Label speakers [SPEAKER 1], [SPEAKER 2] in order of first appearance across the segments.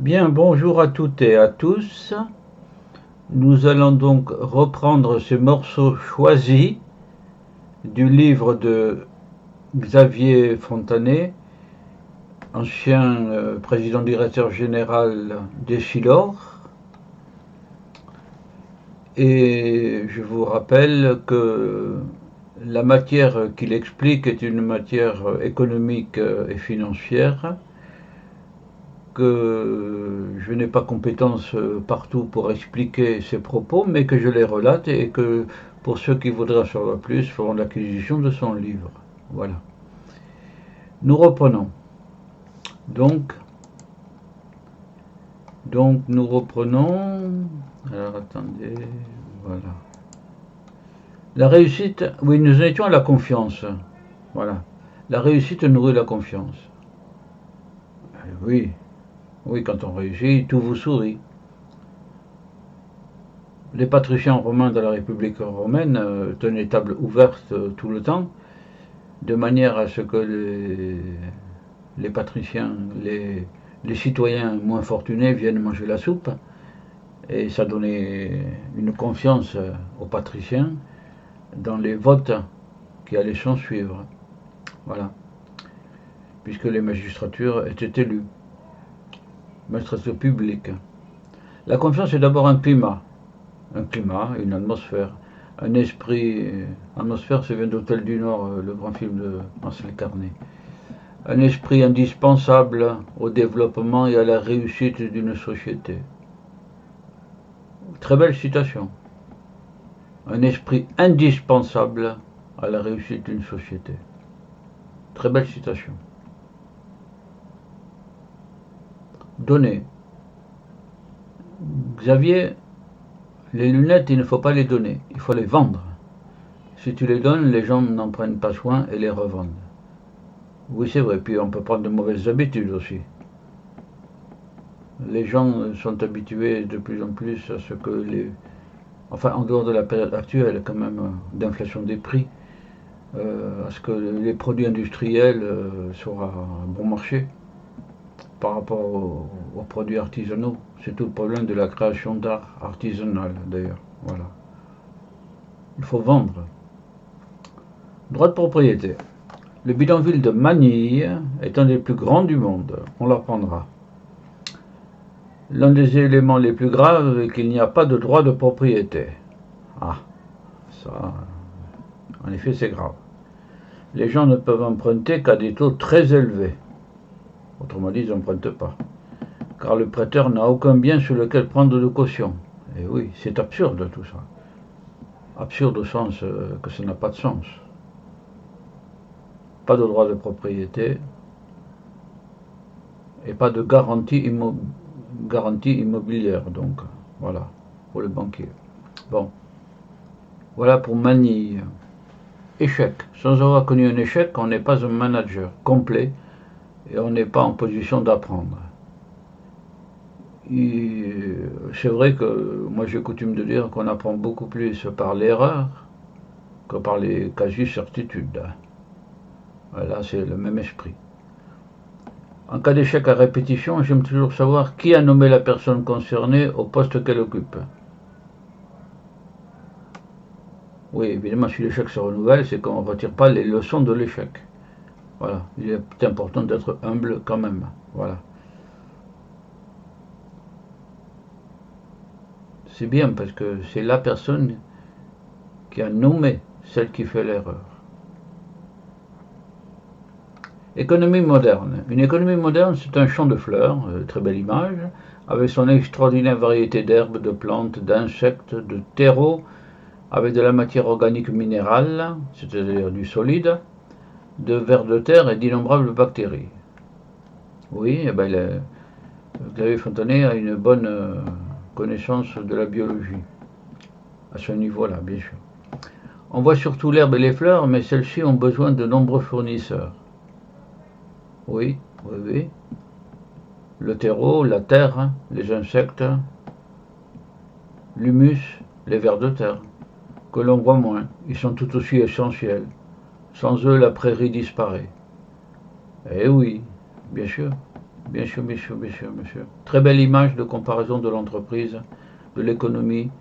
[SPEAKER 1] Bien, bonjour à toutes et à tous. Nous allons donc reprendre ces morceaux choisis du livre de Xavier Fontanet, ancien président directeur général d'Essilor. Et je vous rappelle que la matière qu'il explique est une matière économique et financière, que je n'ai pas compétence partout pour expliquer ses propos, mais que je les relate et que pour ceux qui voudraient en savoir plus feront l'acquisition de son livre. Voilà. Nous reprenons. Donc, nous reprenons. Alors attendez, voilà. La réussite, oui, nous en étions à la confiance. Voilà. La réussite nourrit la confiance. Oui, oui, quand on réussit, tout vous sourit. Les patriciens romains de la République romaine tenaient table ouverte tout le temps, de manière à ce que les patriciens, les citoyens moins fortunés viennent manger la soupe, et ça donnait une confiance aux patriciens dans les votes qui allaient s'en suivre. Voilà. Puisque les magistratures étaient élues. Magistrature publique. La confiance est d'abord un climat, une atmosphère, un esprit. Atmosphère, ça vient d'Hôtel du Nord, le grand film de Marcel Carné. Un esprit indispensable au développement et à la réussite d'une société. Très belle citation. Un esprit indispensable à la réussite d'une société. Très belle citation. Donner. Xavier, les lunettes, il ne faut pas les donner, il faut les vendre. Si tu les donnes, les gens n'en prennent pas soin et les revendent. Oui, c'est vrai, puis on peut prendre de mauvaises habitudes aussi. Les gens sont habitués de plus en plus à ce que enfin en dehors de la période actuelle quand même d'inflation des prix, à ce que les produits industriels soient bon marché par rapport aux produits artisanaux. C'est tout le problème de la création d'art artisanal d'ailleurs. Voilà. Il faut vendre. Droit de propriété. Le bidonville de Manille est un des plus grands du monde, on l'apprendra. L'un des éléments les plus graves est qu'il n'y a pas de droit de propriété. Ah, ça, en effet, c'est grave. Les gens ne peuvent emprunter qu'à des taux très élevés. Autrement dit, ils n'empruntent pas. Car le prêteur n'a aucun bien sur lequel prendre de caution. Et oui, c'est absurde tout ça. Absurde au sens que ça n'a pas de sens. Pas de droit de propriété et pas de garantie immobilière, donc voilà, pour le banquier. Bon, voilà pour Manille. Échec. Sans avoir connu un échec, on n'est pas un manager complet et on n'est pas en position d'apprendre. C'est vrai que moi j'ai coutume de dire qu'on apprend beaucoup plus par l'erreur que par les quasi-certitudes. Voilà, c'est le même esprit. En cas d'échec à répétition, j'aime toujours savoir qui a nommé la personne concernée au poste qu'elle occupe. Oui, évidemment, si l'échec se renouvelle, c'est qu'on ne retire pas les leçons de l'échec. Voilà, il est important d'être humble quand même. Voilà. C'est bien parce que c'est la personne qui a nommé celle qui fait l'erreur. Économie moderne. Une économie moderne, c'est un champ de fleurs, très belle image, avec son extraordinaire variété d'herbes, de plantes, d'insectes, de terreaux, avec de la matière organique minérale, c'est-à-dire du solide, de vers de terre et d'innombrables bactéries. Oui, eh ben, Xavier Fontanet a une bonne connaissance de la biologie, à ce niveau-là, bien sûr. On voit surtout l'herbe et les fleurs, mais celles-ci ont besoin de nombreux fournisseurs. Oui, oui, oui. Le terreau, la terre, les insectes, l'humus, les vers de terre, que l'on voit moins, ils sont tout aussi essentiels. Sans eux, la prairie disparaît. Eh oui, bien sûr. bien sûr, bien sûr, bien sûr, bien sûr. Très belle image de comparaison de l'entreprise, de l'économie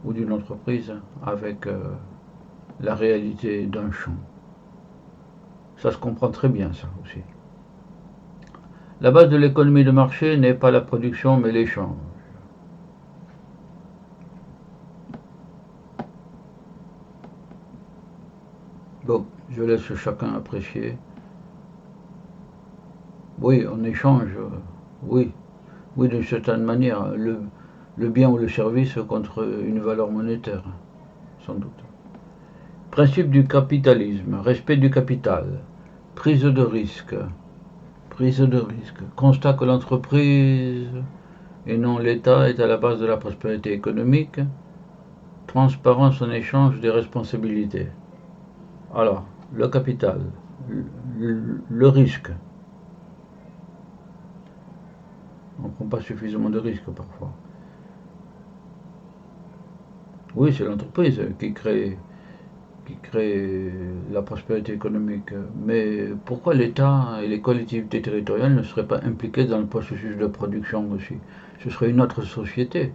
[SPEAKER 1] ou d'une entreprise avec la réalité d'un champ. Ça se comprend très bien, ça aussi. La base de l'économie de marché n'est pas la production, mais l'échange. Bon, je laisse chacun apprécier. Oui, on échange, oui, oui, d'une certaine manière, le bien ou le service contre une valeur monétaire, sans doute. Principe du capitalisme, respect du capital, prise de risque, prise de risque, constat que l'entreprise et non l'État est à la base de la prospérité économique, transparence en échange des responsabilités. Alors, le capital, le risque, on ne prend pas suffisamment de risques parfois. Oui, c'est l'entreprise qui crée la prospérité économique. Mais pourquoi l'État et les collectivités territoriales ne seraient pas impliqués dans le processus de production aussi? Ce serait une autre société.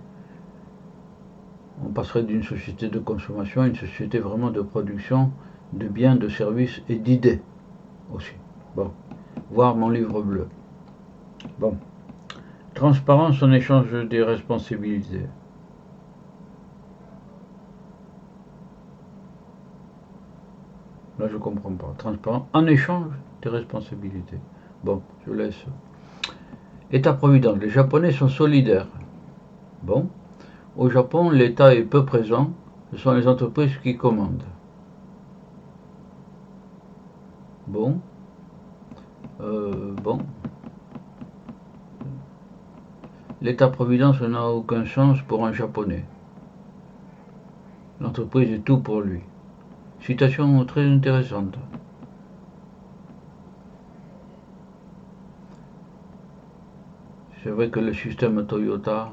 [SPEAKER 1] On passerait d'une société de consommation à une société vraiment de production de biens, de services et d'idées aussi. Bon, voir mon livre bleu. Bon, transparence en échange des responsabilités. Là, je comprends pas. Transparent en échange des responsabilités. Bon, je laisse. État-providence. Les Japonais sont solidaires. Bon. Au Japon, l'État est peu présent. Ce sont les entreprises qui commandent. Bon. Bon. L'État-providence n'a aucun sens pour un Japonais. L'entreprise est tout pour lui. Citation très intéressante. C'est vrai que le système Toyota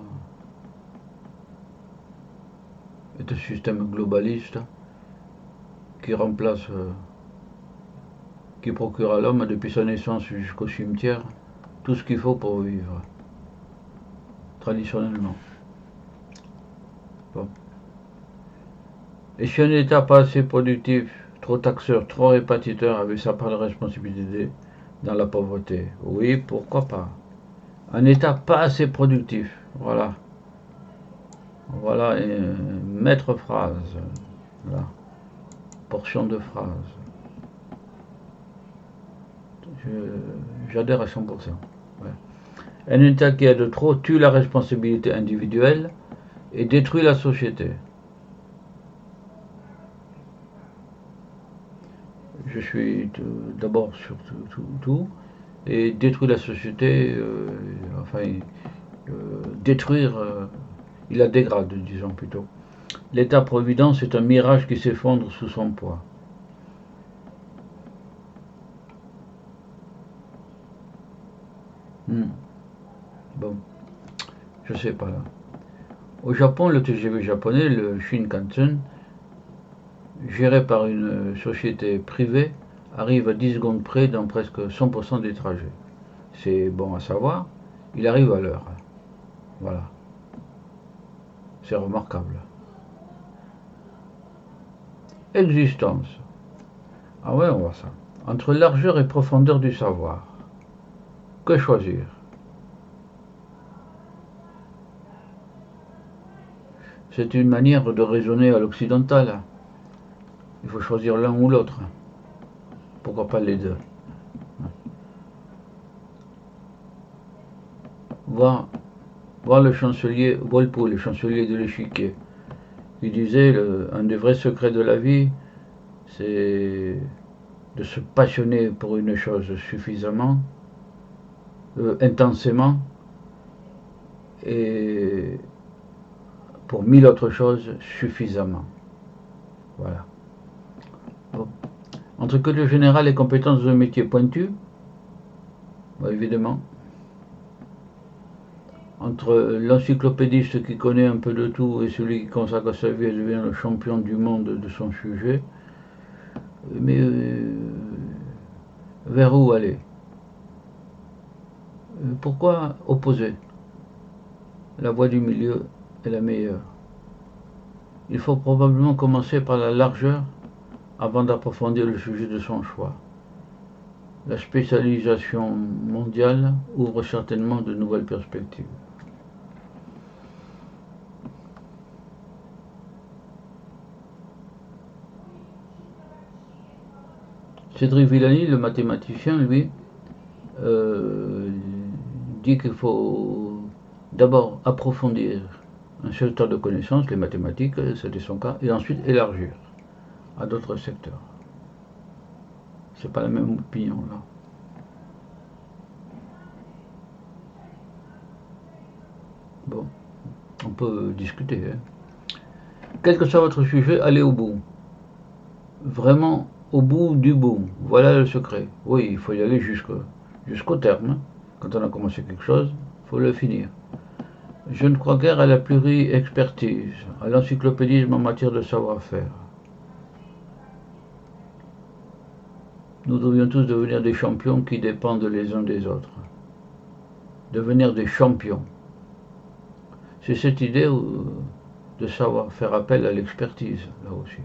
[SPEAKER 1] est un système globaliste qui remplace, qui procure à l'homme depuis sa naissance jusqu'au cimetière tout ce qu'il faut pour vivre, traditionnellement. Bon. Et si un État pas assez productif, trop taxeur, trop répartiteur avait sa part de responsabilité dans la pauvreté? Oui, pourquoi pas. Un État pas assez productif, voilà. Voilà une maître phrase, voilà. Portion de phrase. J'adhère à 100%. Ouais. Un État qui a de trop tue la responsabilité individuelle et détruit la société. Je suis d'abord sur tout et détruire la société, enfin détruire, il la dégrade, disons plutôt. L'État-providence est un mirage qui s'effondre sous son poids. Bon, je sais pas là. Au Japon, le TGV japonais, le Shinkansen, géré par une société privée, arrive à 10 secondes près dans presque 100% des trajets. C'est bon à savoir, il arrive à l'heure. Voilà, c'est remarquable. Existence. Ah ouais, on voit ça. Entre largeur et profondeur du savoir. Que choisir? C'est une manière de raisonner à l'occidental. Il faut choisir l'un ou l'autre. Pourquoi pas les deux? Voir, voir le chancelier Walpole, le chancelier de l'échiquier. Il disait, un des vrais secrets de la vie, c'est de se passionner pour une chose suffisamment, intensément, et pour 1000 autres choses suffisamment. Voilà. Bon. Entre culture générale et compétences de métier pointu, bah, évidemment. Entre l'encyclopédiste qui connaît un peu de tout et celui qui consacre sa vie et devient le champion du monde de son sujet, mais vers où aller? Pourquoi opposer? La voie du milieu est la meilleure. Il faut probablement commencer par la largeur avant d'approfondir le sujet de son choix. La spécialisation mondiale ouvre certainement de nouvelles perspectives. Cédric Villani, le mathématicien, lui, dit qu'il faut d'abord approfondir un seul tas de connaissances, les mathématiques, c'était son cas, et ensuite élargir à d'autres secteurs. C'est pas la même opinion là. Bon, on peut discuter. Quel que soit votre sujet, allez au bout. Vraiment au bout du bout. Voilà le secret. Oui, il faut y aller jusqu'au terme. Quand on a commencé quelque chose, il faut le finir. Je ne crois guère à la pluri-expertise, à l'encyclopédisme en matière de savoir-faire. Nous devrions tous devenir des champions qui dépendent les uns des autres. Devenir des champions. C'est cette idée de savoir faire appel à l'expertise, là aussi,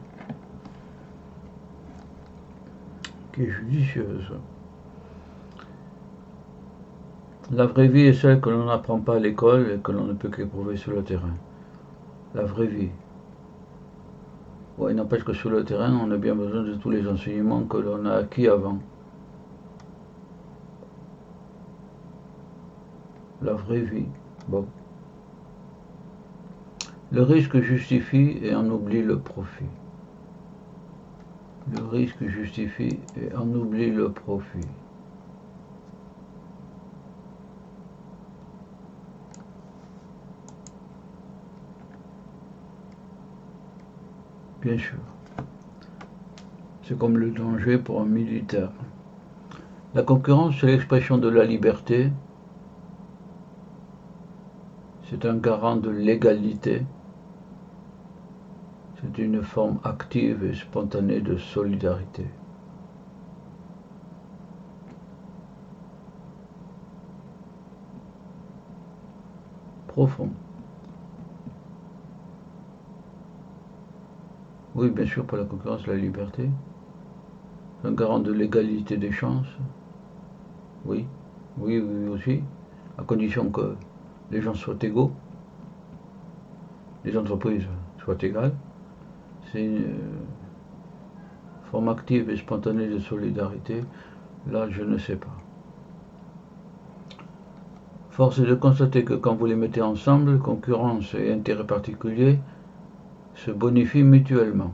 [SPEAKER 1] qui est judicieuse. La vraie vie est celle que l'on n'apprend pas à l'école et que l'on ne peut qu'éprouver sur le terrain. La vraie vie. Ouais, il n'empêche que sur le terrain, on a bien besoin de tous les enseignements que l'on a acquis avant. La vraie vie. Bon. Le risque justifie et en oublie le profit. Le risque justifie et en oublie le profit. Bien sûr. C'est comme le danger pour un militaire. La concurrence, c'est l'expression de la liberté. C'est un garant de l'égalité. C'est une forme active et spontanée de solidarité. Profond. Oui, bien sûr, pour la concurrence, la liberté. C'est un garant de l'égalité des chances. Oui, oui, oui aussi, à condition que les gens soient égaux, les entreprises soient égales. C'est une forme active et spontanée de solidarité. Là, je ne sais pas. Force est de constater que quand vous les mettez ensemble, concurrence et intérêt particulier se bonifient mutuellement.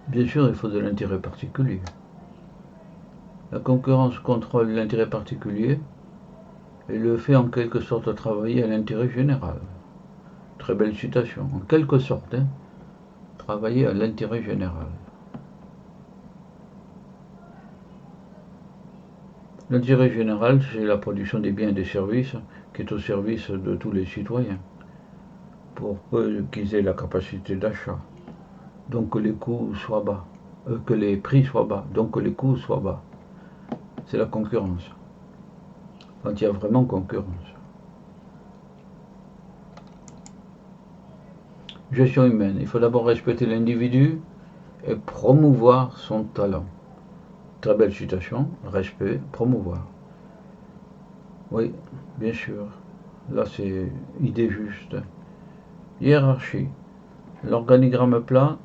[SPEAKER 1] Bien sûr, il faut de l'intérêt particulier. La concurrence contrôle l'intérêt particulier et le fait en quelque sorte travailler à l'intérêt général. Très belle citation. En quelque sorte, travailler à l'intérêt général. L'intérêt général, c'est la production des biens et des services qui est au service de tous les citoyens, pour peu qu'ils aient la capacité d'achat. Donc que les coûts soient bas, que les prix soient bas, donc que les coûts soient bas. C'est la concurrence. Quand il y a vraiment concurrence. Gestion humaine. Il faut d'abord respecter l'individu et promouvoir son talent. Très belle citation. Respect, promouvoir. Oui, bien sûr. Là, c'est idée juste. Hiérarchie. L'organigramme plat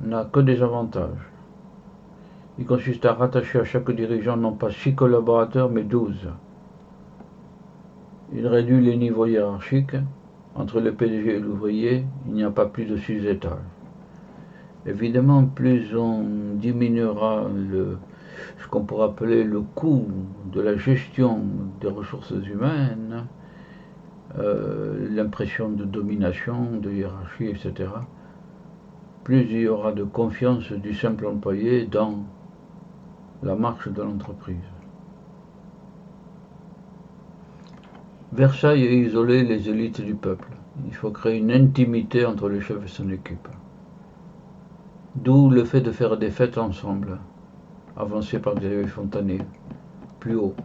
[SPEAKER 1] n'a que des avantages. Il consiste à rattacher à chaque dirigeant non pas 6 collaborateurs, mais 12. Il réduit les niveaux hiérarchiques. Entre le PDG et l'ouvrier, il n'y a pas plus de 6 étages. Évidemment, plus on diminuera ce qu'on pourrait appeler le coût de la gestion des ressources humaines, l'impression de domination, de hiérarchie, etc., plus il y aura de confiance du simple employé dans la marche de l'entreprise. Versailles a isolé les élites du peuple. Il faut créer une intimité entre le chef et son équipe. D'où le fait de faire des fêtes ensemble, avancé par Xavier Fontanier, plus haut.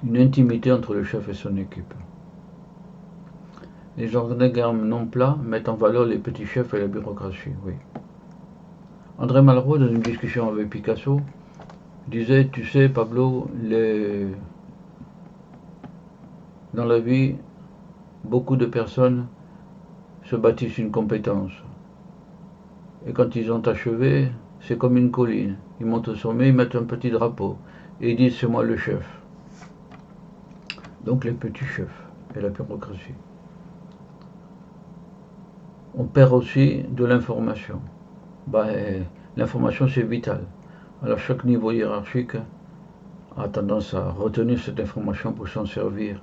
[SPEAKER 1] Une intimité entre le chef et son équipe. Les organigrammes non plats mettent en valeur les petits chefs et la bureaucratie, oui. André Malraux, dans une discussion avec Picasso, disait, tu sais Pablo, dans la vie, beaucoup de personnes se bâtissent une compétence. Et quand ils ont achevé, c'est comme une colline. Ils montent au sommet, ils mettent un petit drapeau. Et ils disent, c'est moi le chef. Donc les petits chefs et la bureaucratie. On perd aussi de l'information. L'information, c'est vital. Alors chaque niveau hiérarchique a tendance à retenir cette information pour s'en servir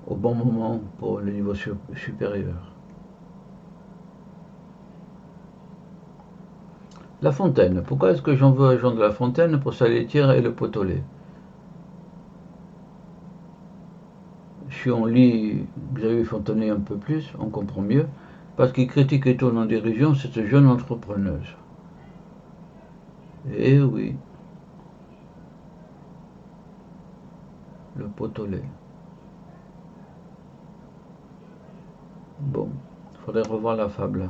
[SPEAKER 1] au bon moment pour le niveau supérieur. La Fontaine. Pourquoi est-ce que j'en veux à Jean de La Fontaine pour sa laitière et le pot au lait? Si on lit Xavier Fontanier un peu plus, on comprend mieux, parce qu'il critique et tourne en dérision cette jeune entrepreneuse. Eh oui, le pot au lait. Bon, il faudrait revoir la fable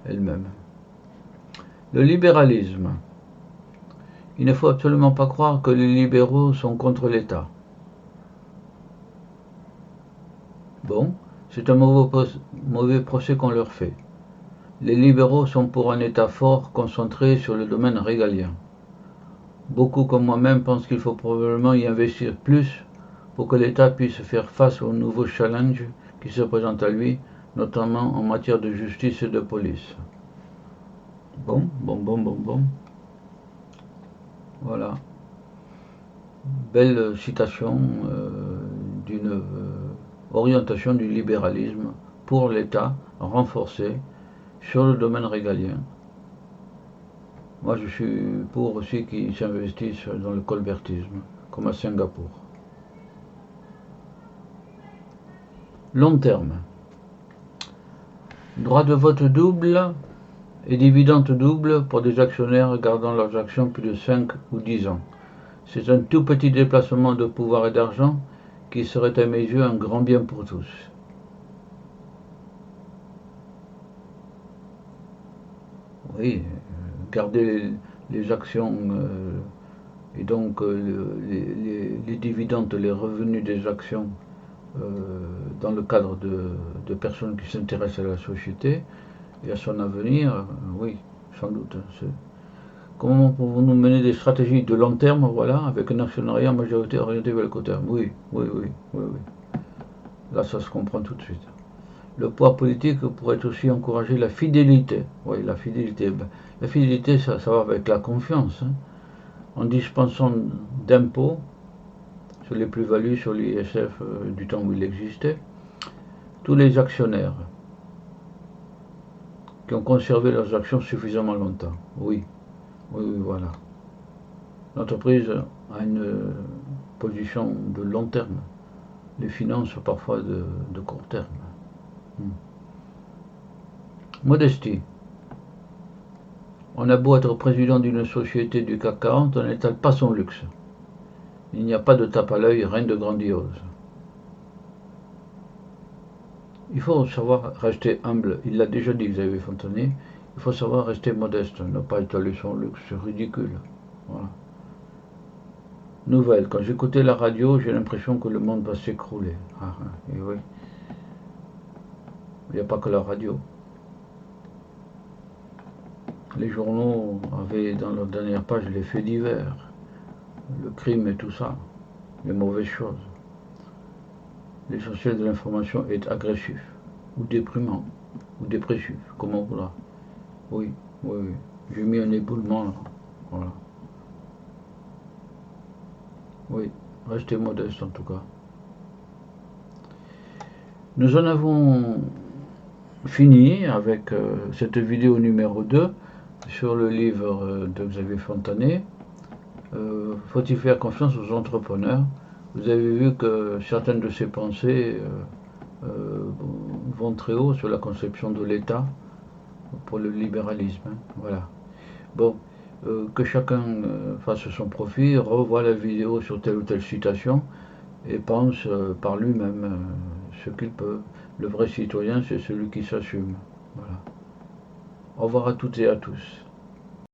[SPEAKER 1] elle-même. Le libéralisme. Il ne faut absolument pas croire que les libéraux sont contre l'État. Bon, c'est un mauvais procès qu'on leur fait. Les libéraux sont pour un État fort, concentré sur le domaine régalien. Beaucoup comme moi-même pensent qu'il faut probablement y investir plus pour que l'État puisse faire face aux nouveaux challenges qui se présentent à lui, notamment en matière de justice et de police. Bon. Voilà. Belle citation d'une orientation du libéralisme pour l'État renforcé sur le domaine régalien. Moi, je suis pour aussi qu'ils s'investissent dans le colbertisme, comme à Singapour. Long terme. Droit de vote double et dividende double pour des actionnaires gardant leurs actions plus de 5 ou 10 ans. C'est un tout petit déplacement de pouvoir et d'argent qui serait à mes yeux un grand bien pour tous. Oui, garder les actions et donc les dividendes, les revenus des actions dans le cadre de personnes qui s'intéressent à la société et à son avenir, oui, sans doute. Comment pouvons-nous mener des stratégies de long terme, voilà, avec un actionnariat en majorité orienté vers le court terme? Oui. Là, ça se comprend tout de suite. Le poids politique pourrait aussi encourager la fidélité. Oui, la fidélité. La fidélité, ça va avec la confiance. En dispensant d'impôts sur les plus-values, sur l'ISF du temps où il existait, tous les actionnaires qui ont conservé leurs actions suffisamment longtemps. Oui, voilà. L'entreprise a une position de long terme. Les finances parfois de court terme. Modestie. On a beau être président d'une société du CAC 40, on n'étale pas son luxe. Il n'y a pas de tape à l'œil, rien de grandiose. Il faut savoir rester humble. Il l'a déjà dit, Xavier Fontanier. Il faut savoir rester modeste, ne pas étaler son luxe, c'est ridicule. Voilà. Nouvelle. Quand j'écoutais la radio, j'ai l'impression que le monde va s'écrouler. Et oui. Il n'y a pas que la radio. Les journaux avaient dans leur dernière page les faits divers, le crime et tout ça, les mauvaises choses. L'essentiel de l'information est agressif, ou déprimant, ou dépressif, comme on voudra. Oui. J'ai mis un éboulement là. Voilà. Oui, restez modeste en tout cas. Nous en avons fini avec cette vidéo numéro 2 sur le livre de Xavier Fontanier. Faut-il faire confiance aux entrepreneurs? Vous avez vu que certaines de ses pensées vont très haut sur la conception de l'État pour le libéralisme, hein. Voilà. Bon, que chacun fasse son profit, revoie la vidéo sur telle ou telle citation et pense par lui-même ce qu'il peut. Le vrai citoyen, c'est celui qui s'assume. Voilà. Au revoir à toutes et à tous.